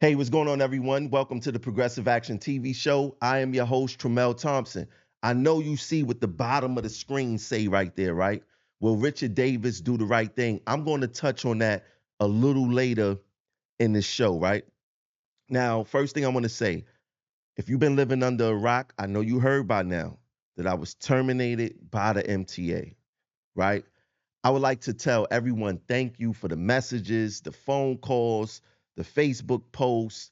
Hey, what's going on, everyone? Welcome to the Progressive Action TV show. I am your host, Tremel Thompson. I know you see what the bottom of the screen say right there, right? Will Richard Davis do the right thing? I'm going to touch on that a little later in the show, right? Now, first thing I want to say, if you've been living under a rock, I know you heard by now that I was terminated by the MTA, right? I would like to tell everyone thank you for the messages, the phone calls, the Facebook posts,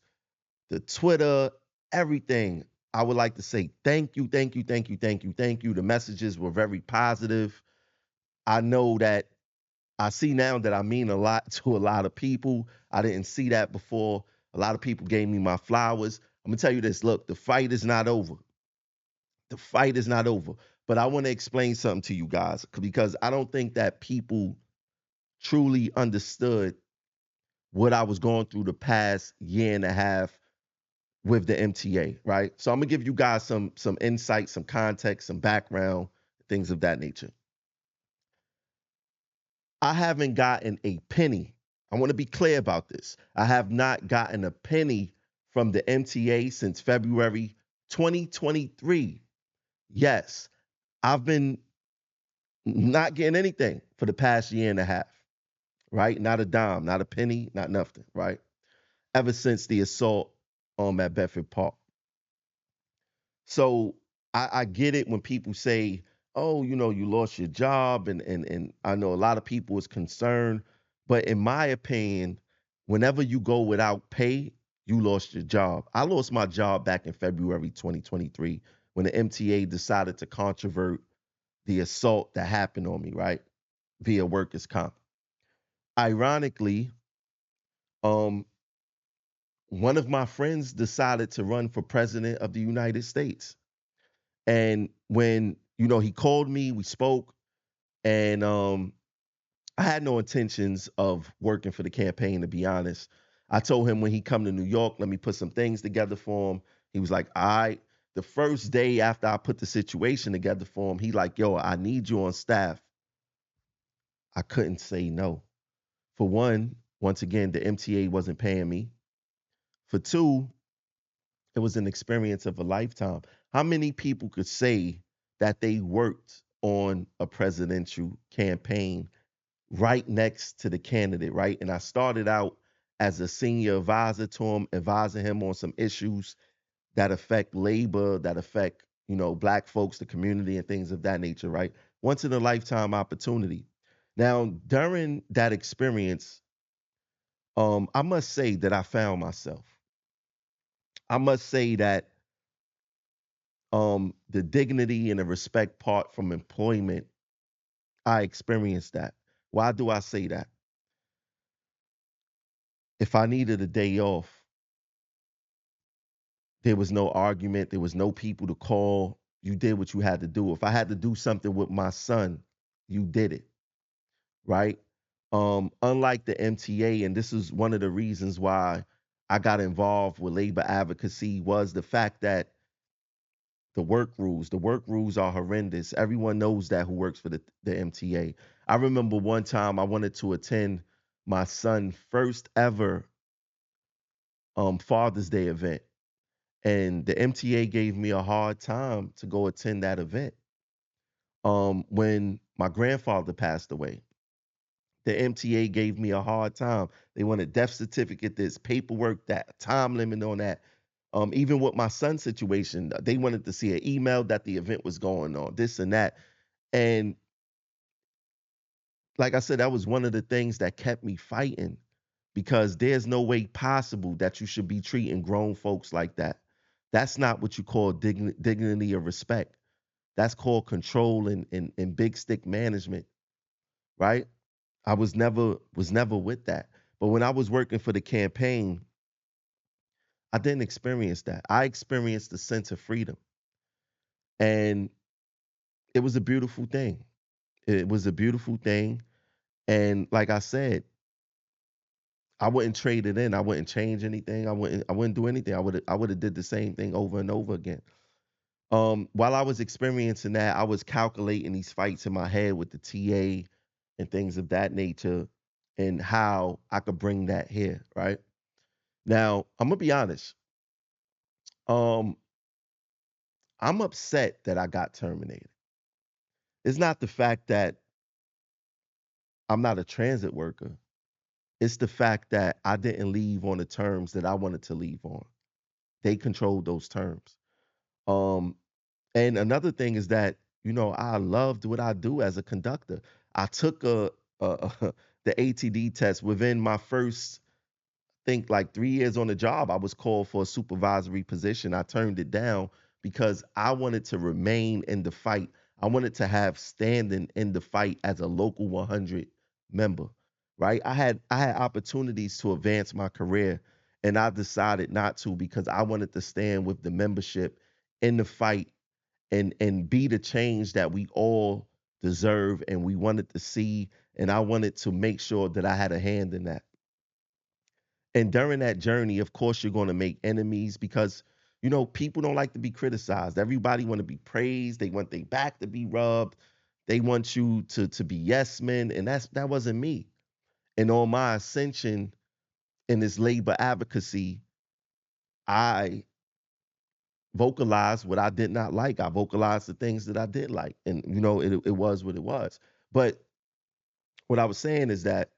the Twitter, everything. I would like to say thank you, thank you, thank you, thank you, thank you. The messages were very positive. I know that I see now that I mean a lot to a lot of people. I didn't see that before. A lot of people gave me my flowers. I'm gonna tell you this, look, the fight is not over. The fight is not over. But I want to explain something to you guys because I don't think that people truly understood what I was going through the past year and a half with the MTA, right? So I'm gonna give you guys some insight, some context, some background, things of that nature. I haven't gotten a penny. I want to be clear about this. I have not gotten a penny from the MTA since February 2023. Yes, I've been not getting anything for the past year and a half, right? Not a dime, not a penny, not nothing, right? Ever since the assault at Bedford Park. So I get it when people say, "Oh, you lost your job," and I know a lot of people is concerned, but in my opinion, whenever you go without pay, you lost your job. I lost my job back in February 2023 when the MTA decided to controvert the assault that happened on me, right, via workers' comp. Ironically, um, one of my friends decided to run for president of the United States. And when, he called me, we spoke, and I had no intentions of working for the campaign, to be honest. I told him when he come to New York, let me put some things together for him. He was like, all right. The first day after I put the situation together for him, he like, yo, I need you on staff. I couldn't say no. For one, once again, the MTA wasn't paying me. For two, it was an experience of a lifetime. How many people could say that they worked on a presidential campaign right next to the candidate, right? And I started out as a senior advisor to him, advising him on some issues that affect labor, that affect, black folks, the community, and things of that nature, right? Once in a lifetime opportunity. Now, during that experience, I must say that I found myself. I must say that the dignity and the respect part from employment, I experienced that. Why do I say that? If I needed a day off, there was no argument, there was no people to call. You did what you had to do. If I had to do something with my son, you did it, right? Unlike the MTA, and this is one of the reasons why I got involved with labor advocacy, was the fact that the work rules are horrendous. Everyone knows that who works for the MTA. I remember one time I wanted to attend my son's first ever Father's Day event, and the MTA gave me a hard time to go attend that event. When my grandfather passed away, the MTA gave me a hard time. They wanted death certificate, this paperwork, that time limit on that. Even with my son's situation, they wanted to see an email that the event was going on, this and that. And like I said, that was one of the things that kept me fighting because there's no way possible that you should be treating grown folks like that. That's not what you call dignity or respect. That's called control and big stick management, right? I was never with that. But when I was working for the campaign, I didn't experience that. I experienced the sense of freedom. And it was a beautiful thing. It was a beautiful thing. And like I said, I wouldn't trade it in. I wouldn't change anything. I wouldn't do anything. I would have did the same thing over and over again. While I was experiencing that, I was calculating these fights in my head with the TA and things of that nature and how I could bring that here, right? Now, I'm gonna be honest. Um, I'm upset that I got terminated. It's not the fact that I'm not a transit worker. It's the fact that I didn't leave on the terms that I wanted to leave on. They controlled those terms. Um, and another thing is that, I loved what I do as a conductor. I took the ATD test within my first, think, like 3 years on the job. I was called for a supervisory position. I turned it down because I wanted to remain in the fight. I wanted to have standing in the fight as a local 100 member, right? I had opportunities to advance my career, and I decided not to because I wanted to stand with the membership in the fight and be the change that we all deserve and we wanted to see. And I wanted to make sure that I had a hand in that. And during that journey, of course, you're going to make enemies because people don't like to be criticized. Everybody want to be praised. They want their back to be rubbed. They want you to be yes men, and that wasn't me. And on my ascension in this labor advocacy, I vocalized what I did not like. I vocalized the things that I did like, and it was what it was. But what I was saying is that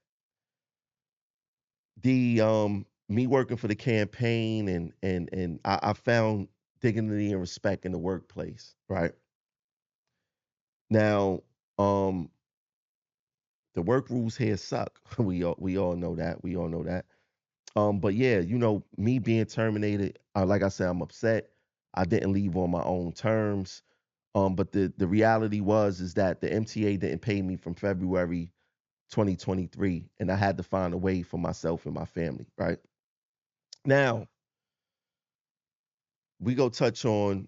the me working for the campaign and I found dignity and respect in the workplace, right? Now, um, the work rules here suck. We all know that. We all know that. But yeah, me being terminated, like I said, I'm upset. I didn't leave on my own terms. But the reality is that the MTA didn't pay me from February 2023, and I had to find a way for myself and my family, right? Now, we go touch on,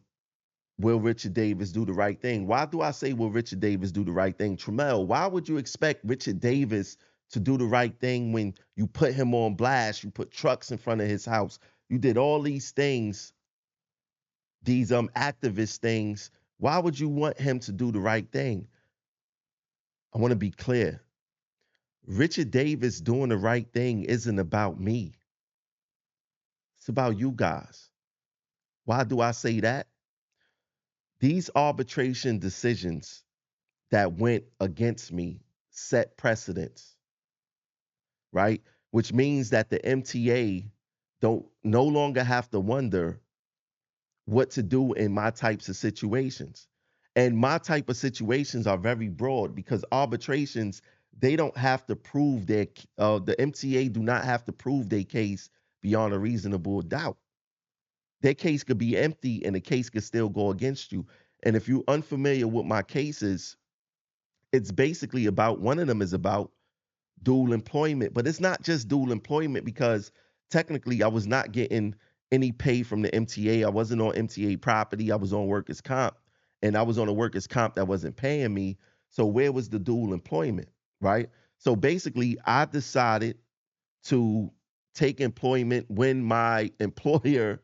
will Richard Davis do the right thing? Why do I say will Richard Davis do the right thing? Tremel, why would you expect Richard Davis to do the right thing when you put him on blast, you put trucks in front of his house, you did all these things, these activist things? Why would you want him to do the right thing? I want to be clear. Richard Davis doing the right thing isn't about me. It's about you guys. Why do I say that? These arbitration decisions that went against me set precedents, right? Which means that the MTA don't no longer have to wonder what to do in my types of situations. And my type of situations are very broad because arbitrations, they don't have to prove the MTA do not have to prove their case beyond a reasonable doubt. Their case could be empty and the case could still go against you. And if you're unfamiliar with my cases, it's basically about, one of them is about dual employment, but it's not just dual employment because technically I was not getting any pay from the MTA. I wasn't on MTA property. I was on workers' comp, and I was on a workers' comp that wasn't paying me. So where was the dual employment, right? So basically, I decided to take employment when my employer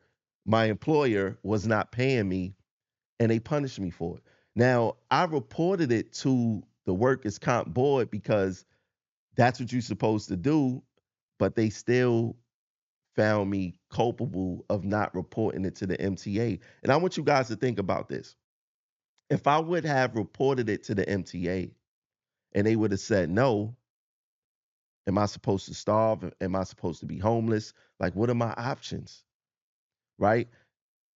was not paying me, and they punished me for it. Now, I reported it to the workers' comp board because that's what you're supposed to do, but they still found me culpable of not reporting it to the MTA. And I want you guys to think about this. If I would have reported it to the MTA and they would have said no, am I supposed to starve? Am I supposed to be homeless? Like, what are my options? Right?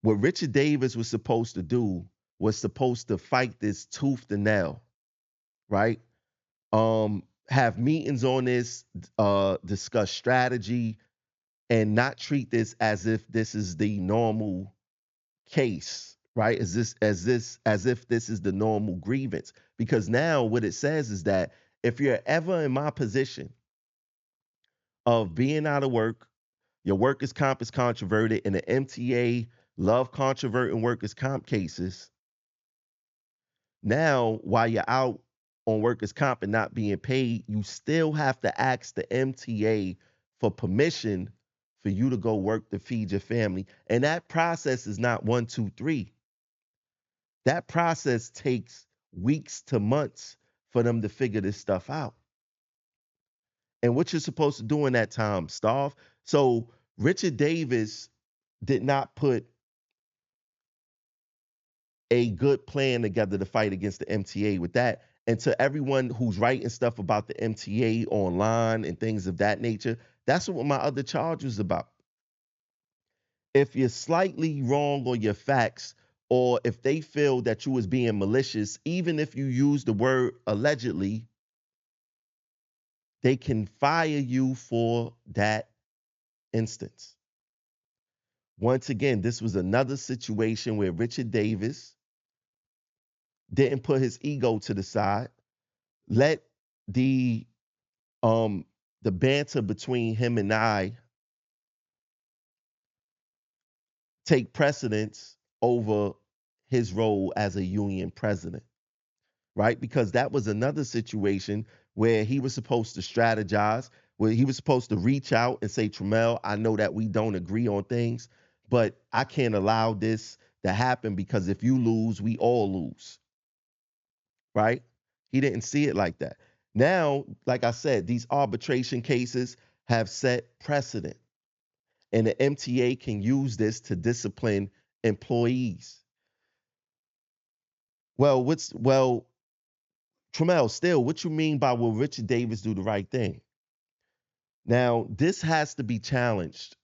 What Richard Davis was supposed to do was supposed to fight this tooth and nail, right? Have meetings on this, discuss strategy, and not treat this as if this is the normal case, right? As if this is the normal grievance. Because now what it says is that if you're ever in my position of being out of work, your workers' comp is controverted, and the MTA love controverting workers' comp cases. Now, while you're out on workers' comp and not being paid, you still have to ask the MTA for permission for you to go work to feed your family. And that process is not one, two, three. That process takes weeks to months for them to figure this stuff out. And what you're supposed to do in that time, starve. So Richard Davis did not put a good plan together to fight against the MTA with that. And to everyone who's writing stuff about the MTA online and things of that nature, that's what my other charge was about. If you're slightly wrong on your facts, or if they feel that you was being malicious, even if you use the word allegedly, they can fire you for that instance. Once again, this was another situation where Richard Davis didn't put his ego to the side, let the banter between him and I take precedence over his role as a union president, right? Because that was another situation where he was supposed to strategize, where he was supposed to reach out and say, Tramel, I know that we don't agree on things, but I can't allow this to happen because if you lose, we all lose, right? He didn't see it like that. Now, like I said, these arbitration cases have set precedent, and the MTA can use this to discipline employees. Well, Tramel, still, what you mean by will Richard Davis do the right thing? Now, this has to be challenged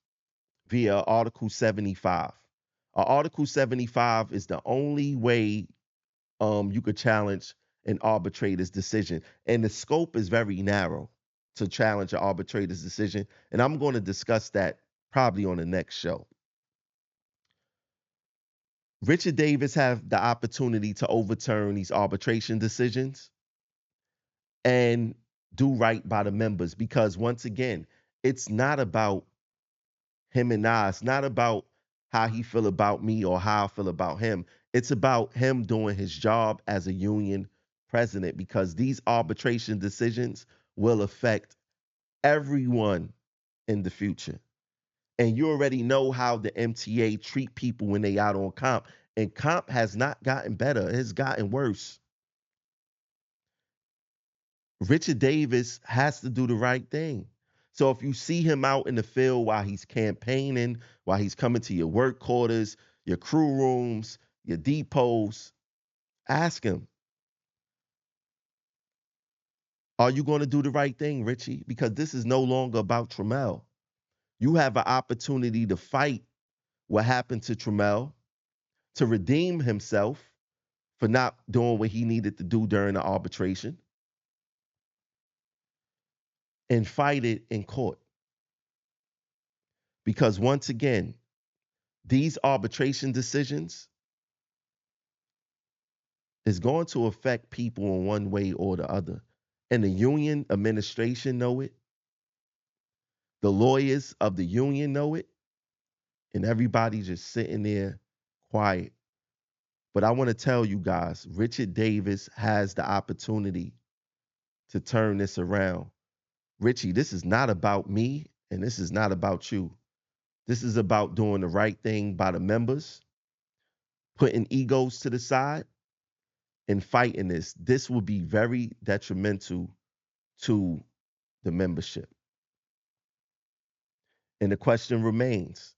via Article 75. Article 75 is the only way you could challenge an arbitrator's decision. And the scope is very narrow to challenge an arbitrator's decision. And I'm going to discuss that probably on the next show. Richard Davis have the opportunity to overturn these arbitration decisions and do right by the members, because once again, it's not about him and I. It's not about how he feel about me or how I feel about him. It's about him doing his job as a union president, because these arbitration decisions will affect everyone in the future. And you already know how the MTA treat people when they out on comp. And comp has not gotten better. It has gotten worse. Richard Davis has to do the right thing. So if you see him out in the field while he's campaigning, while he's coming to your work quarters, your crew rooms, your depots, ask him, are you going to do the right thing, Richie? Because this is no longer about Tramel. You have an opportunity to fight what happened to Tramel, to redeem himself for not doing what he needed to do during the arbitration, and fight it in court. Because once again, these arbitration decisions is going to affect people in one way or the other. And the union administration know it. The lawyers of the union know it. And everybody just sitting there quiet. But I want to tell you guys, Richard Davis has the opportunity to turn this around. Richie, this is not about me and this is not about you. This is about doing the right thing by the members, putting egos to the side, and fighting this. This will be very detrimental to the membership. And the question remains,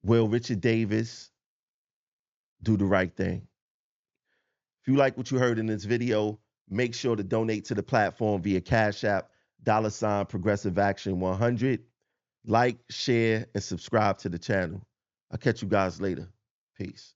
will Richard Davis do the right thing? If you like what you heard in this video, make sure to donate to the platform via Cash App, $ Progressive Action 100. Like, share, and subscribe to the channel. I'll catch you guys later. Peace.